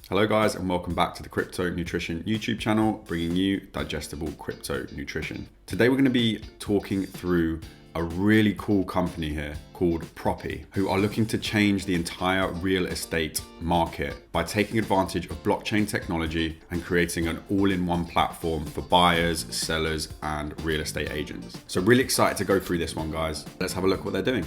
Hello guys and welcome back to the Crypto Nutrition YouTube channel, bringing you digestible crypto nutrition. Today we're going to be talking through a really cool company here called Propy, who are looking to change the entire real estate market by taking advantage of blockchain technology and creating an all-in-one platform for buyers, sellers, and real estate agents. So really excited to go through this one, guys. Let's have a look at what they're doing.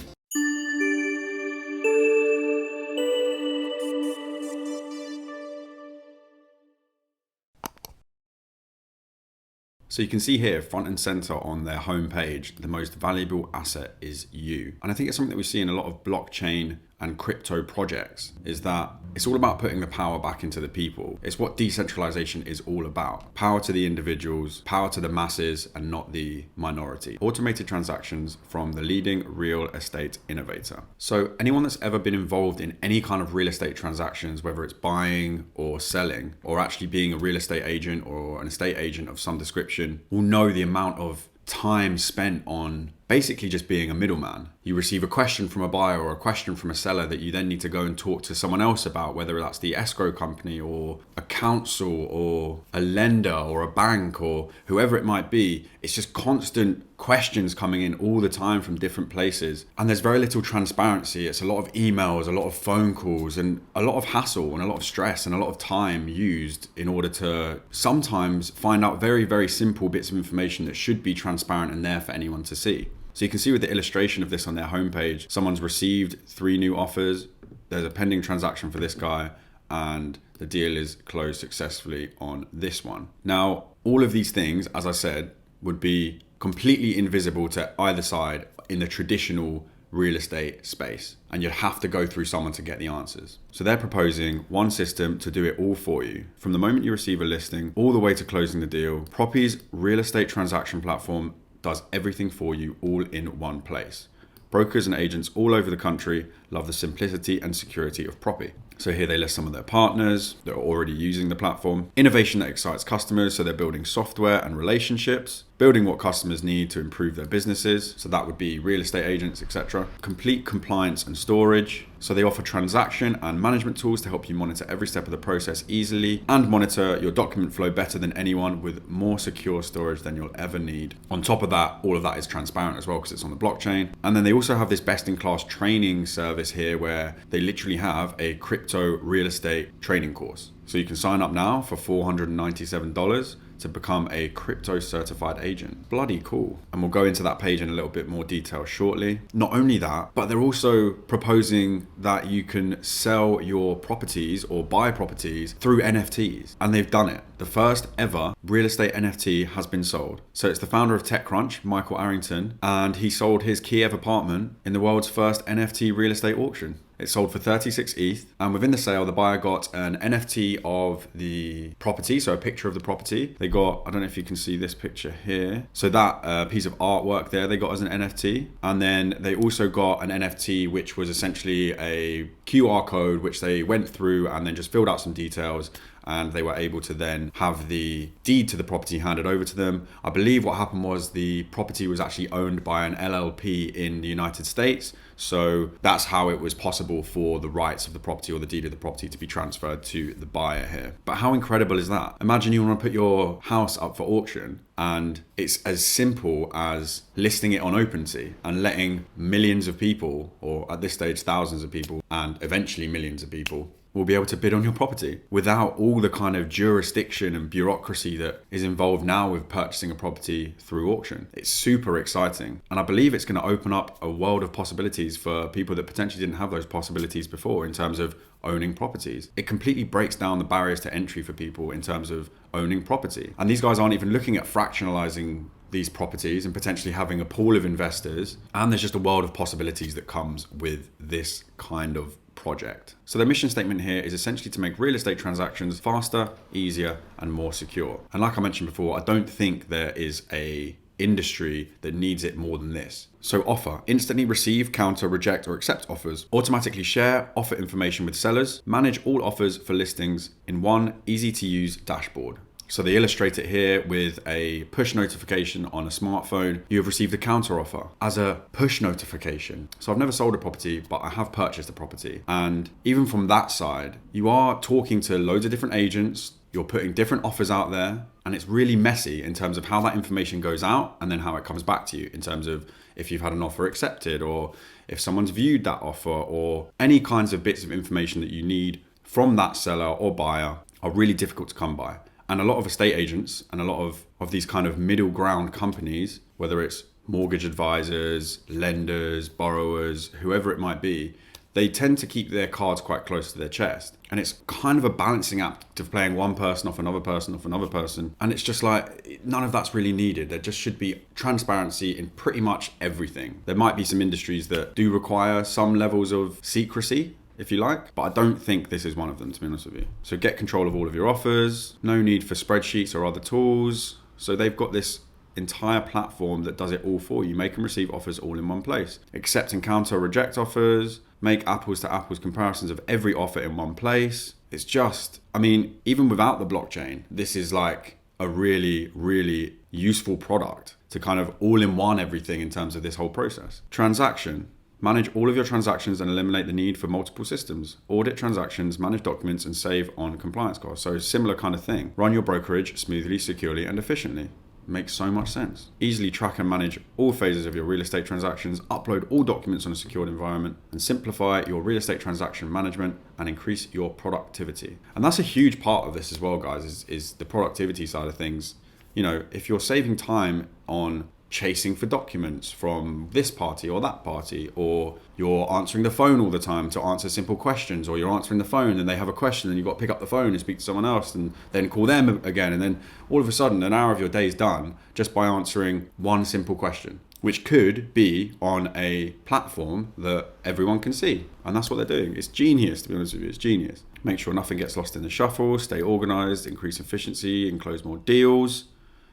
So you can see here, front and center on their homepage, the most valuable asset is you. And I think it's something that we see in a lot of blockchain and crypto projects, is that it's all about putting the power back into the people. It's what decentralization is all about. Power to the individuals, power to the masses, and not the minority. Automated transactions from the leading real estate innovator. So anyone that's ever been involved in any kind of real estate transactions, whether it's buying or selling, or actually being a real estate agent or an estate agent of some description, will know the amount of time spent on basically just being a middleman. You receive a question from a buyer or a question from a seller that you then need to go and talk to someone else about, whether that's the escrow company or a council or a lender or a bank or whoever it might be. It's just constant questions coming in all the time from different places. And there's very little transparency. It's a lot of emails, a lot of phone calls, and a lot of hassle and a lot of stress and a lot of time used in order to sometimes find out very, very simple bits of information that should be transparent and there for anyone to see. So you can see with the illustration of this on their homepage, someone's received 3 new offers. There's a pending transaction for this guy, and the deal is closed successfully on this one. Now, all of these things, as I said, would be completely invisible to either side in the traditional real estate space, and you'd have to go through someone to get the answers. So they're proposing one system to do it all for you. From the moment you receive a listing all the way to closing the deal, Propy's real estate transaction platform does everything for you all in one place. Brokers and agents all over the country love the simplicity and security of Propy. So here they list some of their partners that are already using the platform. Innovation that excites customers, so they're building software and relationships, building what customers need to improve their businesses, so that would be real estate agents, etc. Complete compliance and storage, so they offer transaction and management tools to help you monitor every step of the process easily and monitor your document flow better than anyone, with more secure storage than you'll ever need. On top of that, all of that is transparent as well because it's on the blockchain. And then they also have this best-in-class training service here where they literally have a crypto real estate training course. So you can sign up now for $497 to become a crypto certified agent. Bloody cool. And we'll go into that page in a little bit more detail shortly. Not only that, but they're also proposing that you can sell your properties or buy properties through NFTs. And they've done it. The first ever real estate NFT has been sold. So it's the founder of TechCrunch, Michael Arrington, and he sold his Kiev apartment in the world's first NFT real estate auction. It sold for 36 ETH, and within the sale, the buyer got an NFT of the property, so a picture of the property. They got, I don't know if you can see this picture here. So that piece of artwork there, they got as an NFT. And then they also got an NFT, which was essentially a QR code, which they went through and then just filled out some details. And they were able to then have the deed to the property handed over to them. I believe what happened was the property was actually owned by an LLP in the United States. So that's how it was possible for the rights of the property or the deed of the property to be transferred to the buyer here. But how incredible is that? Imagine you want to put your house up for auction, and it's as simple as listing it on OpenSea and letting millions of people, or at this stage thousands of people, and eventually millions of people, will be able to bid on your property without all the kind of jurisdiction and bureaucracy that is involved now with purchasing a property through auction. It's super exciting. And I believe it's going to open up a world of possibilities for people that potentially didn't have those possibilities before in terms of owning properties. It completely breaks down the barriers to entry for people in terms of owning property. And these guys aren't even looking at fractionalizing these properties and potentially having a pool of investors. And there's just a world of possibilities that comes with this kind of project. So their mission statement here is essentially to make real estate transactions faster, easier, and more secure. And like I mentioned before, I don't think there is a industry that needs it more than this. So offer, instantly receive, counter, reject, or accept offers, automatically share offer information with sellers, manage all offers for listings in one easy to use dashboard. So they illustrate it here with a push notification on a smartphone. You have received a counter offer as a push notification. So I've never sold a property, but I have purchased a property. And even from that side, you are talking to loads of different agents. You're putting different offers out there, and it's really messy in terms of how that information goes out and then how it comes back to you in terms of if you've had an offer accepted or if someone's viewed that offer, or any kinds of bits of information that you need from that seller or buyer are really difficult to come by. And a lot of estate agents and a lot of these kind of middle ground companies, whether it's mortgage advisors, lenders, borrowers, whoever it might be, they tend to keep their cards quite close to their chest. And it's kind of a balancing act of playing one person off another person off another person. And it's just like, none of that's really needed. There just should be transparency in pretty much everything. There might be some industries that do require some levels of secrecy, if you like, but I don't think this is one of them, to be honest with you. So get control of all of your offers, no need for spreadsheets or other tools. So they've got this entire platform that does it all for you. Make and receive offers all in one place. Accept and counter reject offers, make apples to apples comparisons of every offer in one place. It's just, I mean, even without the blockchain, this is like a really, really useful product to kind of all in one everything in terms of this whole process. Transaction. Manage all of your transactions and eliminate the need for multiple systems. Audit transactions, manage documents, and save on compliance costs. So similar kind of thing. Run your brokerage smoothly, securely, and efficiently. Makes so much sense. Easily track and manage all phases of your real estate transactions, upload all documents on a secured environment, and simplify your real estate transaction management and increase your productivity. And that's a huge part of this as well, guys, is the productivity side of things. You know, if you're saving time on chasing for documents from this party or that party, or you're answering the phone all the time to answer simple questions, or you're answering the phone and they have a question and you've got to pick up the phone and speak to someone else and then call them again, and then all of a sudden an hour of your day is done just by answering one simple question, which could be on a platform that everyone can see. And that's what they're doing. It's genius, to be honest with you. It's genius. Make sure nothing gets lost in the shuffle, stay organized, increase efficiency, and close more deals.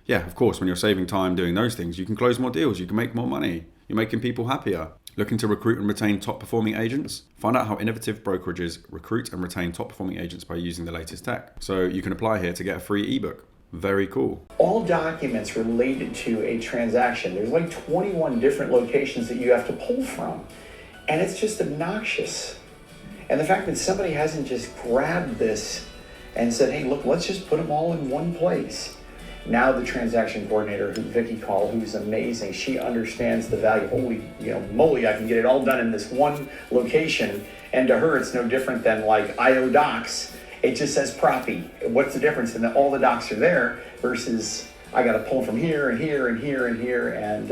Yeah, of course, when you're saving time doing those things, you can close more deals, you can make more money, you're making people happier. Looking to recruit and retain top performing agents? Find out how innovative brokerages recruit and retain top performing agents by using the latest tech. So you can apply here to get a free ebook. Very cool. All documents related to a transaction, there's like 21 different locations that you have to pull from. And it's just obnoxious. And the fact that somebody hasn't just grabbed this and said, hey, look, let's just put them all in one place. Now the transaction coordinator, who Vicky called, who's amazing, she understands the value. Holy, moly, I can get it all done in this one location. And to her, it's no different than like IO Docs. It just says Propy. What's the difference? And all the docs are there versus I got to pull from here and here and here and here. And,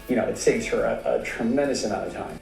it saves her a tremendous amount of time.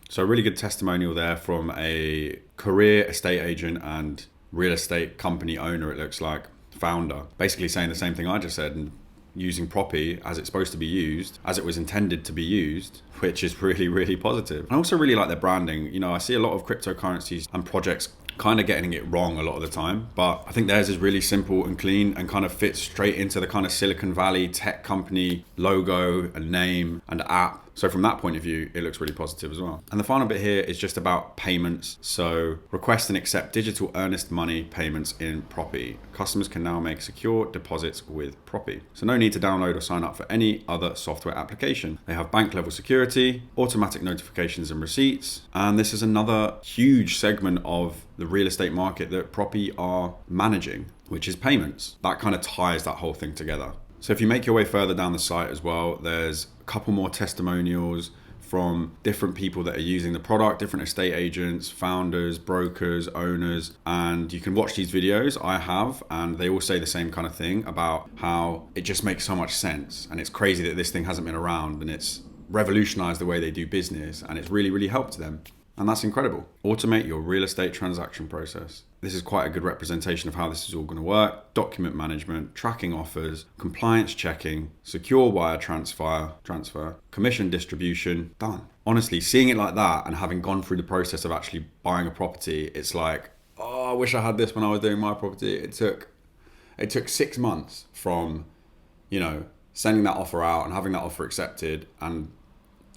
So a really good testimonial there from a career estate agent and real estate company owner, it looks like. Founder, basically saying the same thing I just said and using Propy as it's supposed to be used, as it was intended to be used, which is really, really positive. I also really like their branding. I see a lot of cryptocurrencies and projects kind of getting it wrong a lot of the time, but I think theirs is really simple and clean and kind of fits straight into the kind of Silicon Valley tech company logo and name and app. So from that point of view, it looks really positive as well. And the final bit here is just about payments. So request and accept digital earnest money payments in Propy. Customers can now make secure deposits with Propy. So no need to download or sign up for any other software application. They have bank level security, automatic notifications and receipts. And this is another huge segment of the real estate market that Propy are managing, which is payments. That kind of ties that whole thing together. So if you make your way further down the site as well, there's a couple more testimonials from different people that are using the product, different estate agents, founders, brokers, owners, and you can watch these videos. I have, and they all say the same kind of thing about how it just makes so much sense. And it's crazy that this thing hasn't been around, and it's revolutionized the way they do business, and it's really, really helped them. And that's incredible. Automate your real estate transaction process. This is quite a good representation of how this is all going to work. Document management, tracking offers, compliance checking, secure wire transfer, commission distribution, done. Honestly, seeing it like that and having gone through the process of actually buying a property, it's like, oh, I wish I had this when I was doing my property. It took 6 months from, sending that offer out and having that offer accepted and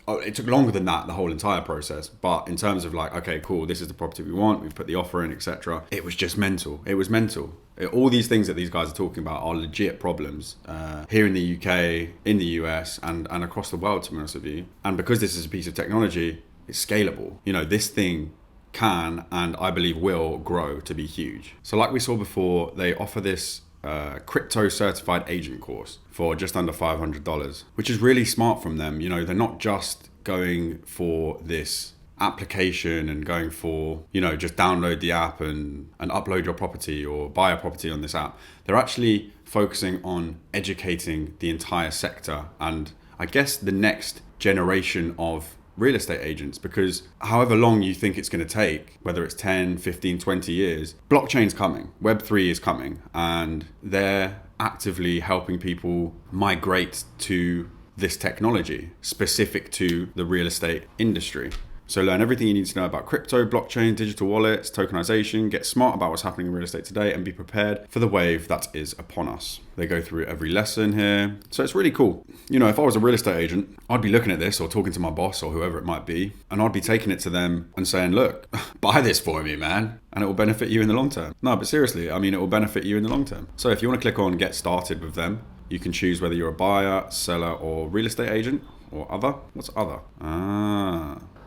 Oh, it took longer than that, the whole entire process. But in terms of like, okay, cool, this is the property we want, we've put the offer in, etc. It was just mental. It was mental. All these things that these guys are talking about are legit problems here in the UK, in the US, and across the world, to be honest with you. And because this is a piece of technology, it's scalable. You know, this thing can, and I believe will, grow to be huge. So like we saw before, they offer this crypto certified agent course for just under $500, which is really smart from them. You know, they're not just going for this application and going for, you know, just download the app and upload your property or buy a property on this app. They're actually focusing on educating the entire sector and I guess the next generation of real estate agents, because however long you think it's going to take, whether it's 10, 15, 20 years, blockchain's coming, Web3 is coming, and they're actively helping people migrate to this technology specific to the real estate industry. So learn everything you need to know about crypto, blockchain, digital wallets, tokenization, get smart about what's happening in real estate today, and be prepared for the wave that is upon us. They go through every lesson here. So it's really cool. You know, if I was a real estate agent, I'd be looking at this or talking to my boss or whoever it might be, and I'd be taking it to them and saying, look, buy this for me, man, and it will benefit you in the long term. No, but seriously, I mean, it will benefit you in the long term. So if you want to click on get started with them, you can choose whether you're a buyer, seller, or real estate agent, or other. What's other?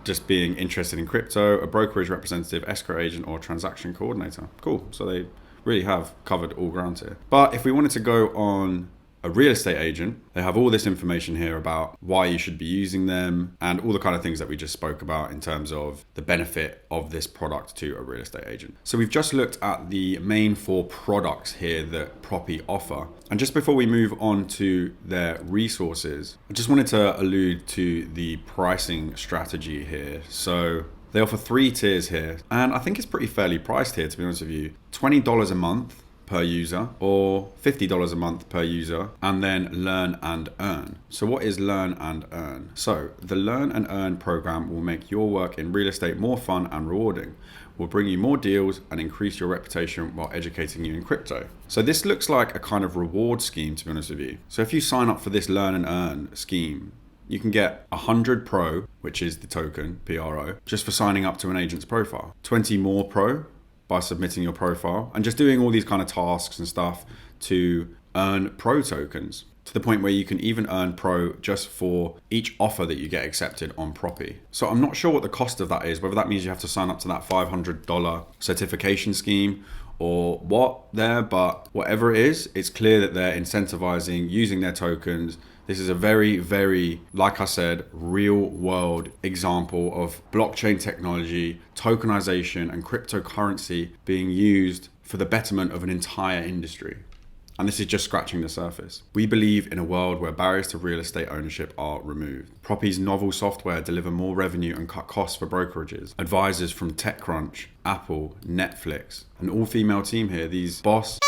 Just being interested in crypto, a brokerage representative, escrow agent, or transaction coordinator. Cool. So they really have covered all ground here. But if we wanted to go on a real estate agent, they have all this information here about why you should be using them and all the kind of things that we just spoke about in terms of the benefit of this product to a real estate agent. So we've just looked at the main 4 products here that Propy offer. And just before we move on to their resources, I just wanted to allude to the pricing strategy here. So they offer 3 tiers here, and I think it's pretty fairly priced here, to be honest with you. $20 a month per user or $50 a month per user, and then learn and earn. So what is learn and earn? So the learn and earn program will make your work in real estate more fun and rewarding, will bring you more deals and increase your reputation while educating you in crypto. So this looks like a kind of reward scheme, to be honest with you. So if you sign up for this learn and earn scheme, you can get 100 Pro, which is the token, PRO, just for signing up to an agent's profile. 20 more Pro by submitting your profile and just doing all these kind of tasks and stuff to earn Pro tokens, to the point where you can even earn Pro just for each offer that you get accepted on Propy. So I'm not sure what the cost of that is, whether that means you have to sign up to that $500 certification scheme or what there, but whatever it is, it's clear that they're incentivizing using their tokens. This is a very, very, like I said, real world example of blockchain technology, tokenization, and cryptocurrency being used for the betterment of an entire industry. And this is just scratching the surface. We believe in a world where barriers to real estate ownership are removed. Propy's novel software deliver more revenue and cut costs for brokerages. Advisors from TechCrunch, Apple, Netflix, an all-female team here, these boss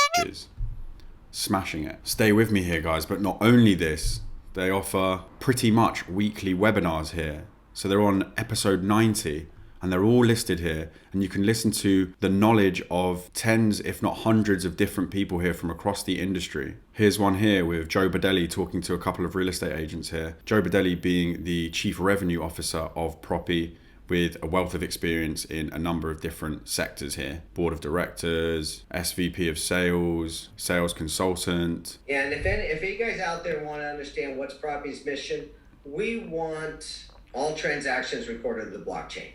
smashing it. Stay with me here, guys, but not only this, they offer pretty much weekly webinars here. So they're on episode 90 and they're all listed here, and you can listen to the knowledge of tens, if not hundreds of different people here from across the industry. Here's one here with Joe Badelli talking to a couple of real estate agents here. Joe Badelli being the Chief Revenue Officer of Propy, with a wealth of experience in a number of different sectors here. Board of Directors, SVP of Sales, Sales Consultant. Yeah, and if you guys out there want to understand what's Propy's mission, we want all transactions recorded in the blockchain.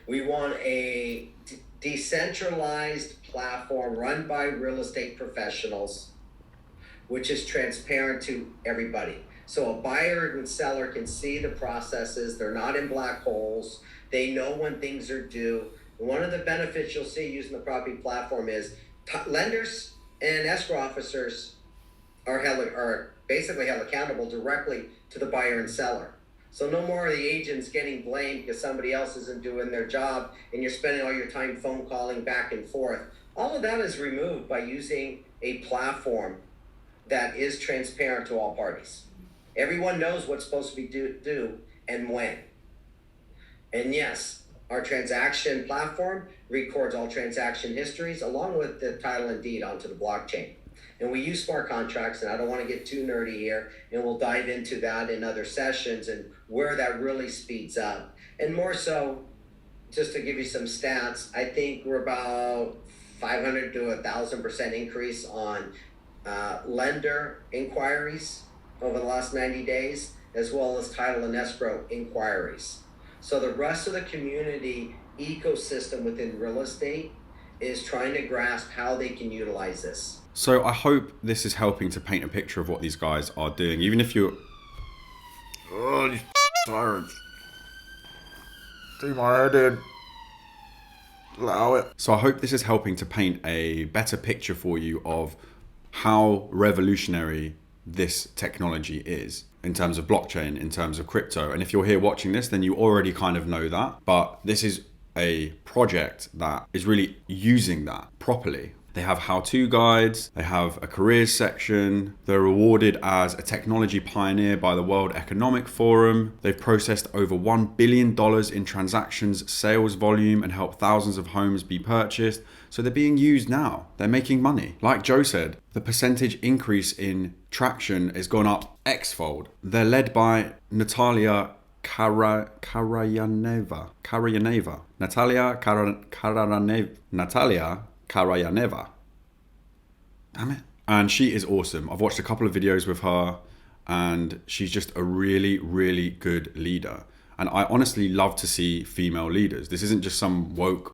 We want a decentralized platform run by real estate professionals, which is transparent to everybody. So a buyer and seller can see the processes. They're not in black holes. They know when things are due. One of the benefits you'll see using the Propy platform is lenders and escrow officers are basically held accountable directly to the buyer and seller. So no more of the agents getting blamed because somebody else isn't doing their job and you're spending all your time phone calling back and forth. All of that is removed by using a platform that is transparent to all parties. Everyone knows what's supposed to be due and when. And yes, our transaction platform records all transaction histories along with the title and deed onto the blockchain. And we use smart contracts, and I don't want to get too nerdy here, and we'll dive into that in other sessions and where that really speeds up. And more so, just to give you some stats, I think we're about 500 to 1,000% increase on lender inquiries over the last 90 days, as well as title and escrow inquiries. So the rest of the community ecosystem within real estate is trying to grasp how they can utilize this. So I hope this is helping to paint a picture of what these guys are doing. Even if you're... Oh, these sirens. Do my head in. Allow it. So I hope this is helping to paint a better picture for you of how revolutionary this technology is in terms of blockchain, in terms of crypto. And if you're here watching this, then you already kind of know that. But this is a project that is really using that properly. They have how-to guides, they have a careers section, they're awarded as a technology pioneer by the World Economic Forum. They've processed over $1 billion in transactions, sales volume, and helped thousands of homes be purchased. So they're being used now. They're making money. Like Joe said, the percentage increase in traction has gone up X-fold. They're led by Natalia Karayaneva. Natalia Karayaneva. Damn it. And she is awesome. I've watched a couple of videos with her and she's just a really, really good leader. And I honestly love to see female leaders. This isn't just some woke.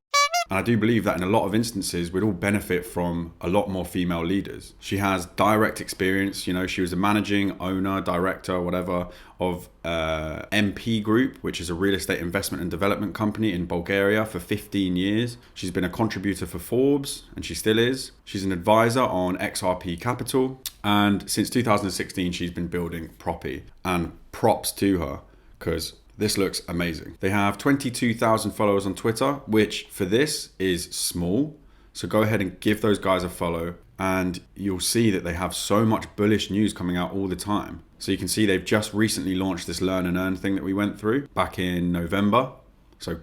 And I do believe that in a lot of instances, we'd all benefit from a lot more female leaders. She has direct experience. You know, she was a managing owner, director, whatever, of MP Group, which is a real estate investment and development company in Bulgaria for 15 years. She's been a contributor for Forbes, and she still is. She's an advisor on XRP Capital. And since 2016, she's been building Propy. And props to her, because this looks amazing. They have 22,000 followers on Twitter, which for this is small. So go ahead and give those guys a follow and you'll see that they have so much bullish news coming out all the time. So you can see they've just recently launched this learn and earn thing that we went through back in November. So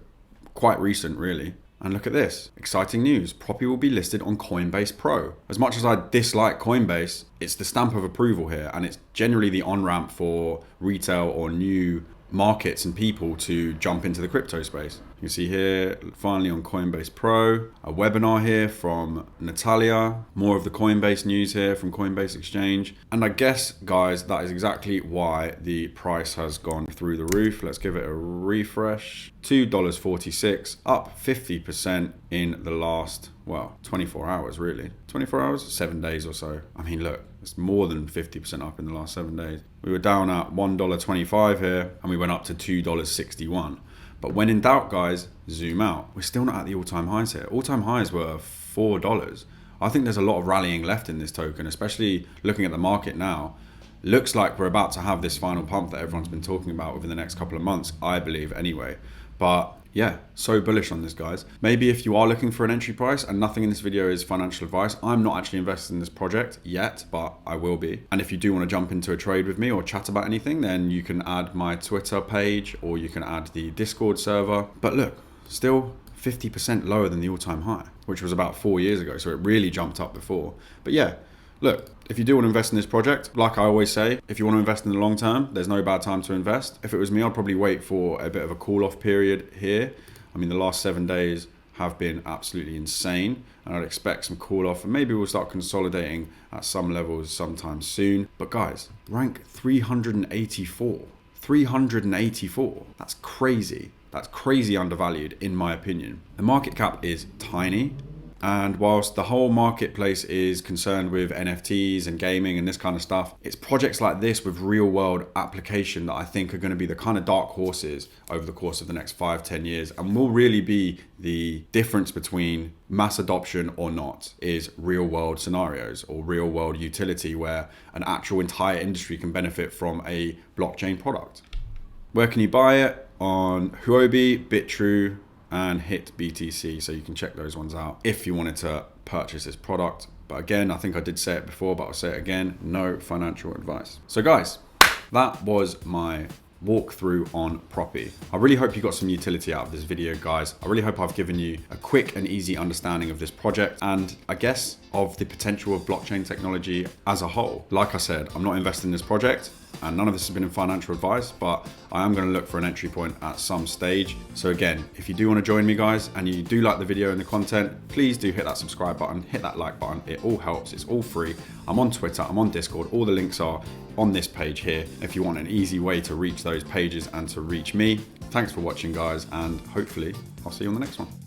quite recent really. And look at this, exciting news. Propy will be listed on Coinbase Pro. As much as I dislike Coinbase, it's the stamp of approval here and it's generally the on-ramp for retail or new markets and people to jump into the crypto space. You can see here, finally on Coinbase Pro, a webinar here from Natalia, more of the Coinbase news here from Coinbase Exchange. And I guess, guys, that is exactly why the price has gone through the roof. Let's give it a refresh. $2.46, up 50% in the last, well, 24 hours really. 24 hours, 7 days or so. I mean, look, it's more than 50% up in the last 7 days. We were down at $1.25 here and we went up to $2.61. But when in doubt, guys, zoom out. We're still not at the all-time highs here. All-time highs were $4. I think there's a lot of rallying left in this token, especially looking at the market now. Looks like we're about to have this final pump that everyone's been talking about within the next couple of months, I believe anyway. But yeah, so bullish on this, guys. Maybe if you are looking for an entry price, and nothing in this video is financial advice, I'm not actually invested in this project yet, but I will be. And if you do want to jump into a trade with me or chat about anything, then you can add my Twitter page or you can add the Discord server. But look, still 50% lower than the all-time high, which was about 4 years ago. So it really jumped up before. But yeah, look, if you do want to invest in this project, like I always say, if you want to invest in the long term, there's no bad time to invest. If it was me, I'd probably wait for a bit of a cool off period here. I mean, the last 7 days have been absolutely insane and I'd expect some cool off and maybe we'll start consolidating at some levels sometime soon. But guys, rank 384. 384. That's crazy. That's crazy undervalued in my opinion. The market cap is tiny. And whilst the whole marketplace is concerned with NFTs and gaming and this kind of stuff, it's projects like this with real world application that I think are going to be the kind of dark horses over the course of the next 5-10 years and will really be the difference between mass adoption or not is real world scenarios or real world utility where an actual entire industry can benefit from a blockchain product. Where can you buy it? On Huobi, Bitrue, and Hit BTC, so you can check those ones out if you wanted to purchase this product. But again, I think I did say it before, but I'll say it again, no financial advice. So guys, that was my walkthrough on Propy. I really hope you got some utility out of this video, guys. I really hope I've given you a quick and easy understanding of this project and I guess of the potential of blockchain technology as a whole. Like I said, I'm not invested in this project and none of this has been in financial advice, but I am going to look for an entry point at some stage. So again, if you do want to join me, guys, and you do like the video and the content, please do hit that subscribe button, hit that like button. It all helps. It's all free. I'm on Twitter, I'm on Discord. All the links are on this page here if you want an easy way to reach those pages and to reach me. Thanks for watching, guys, and hopefully I'll see you on the next one.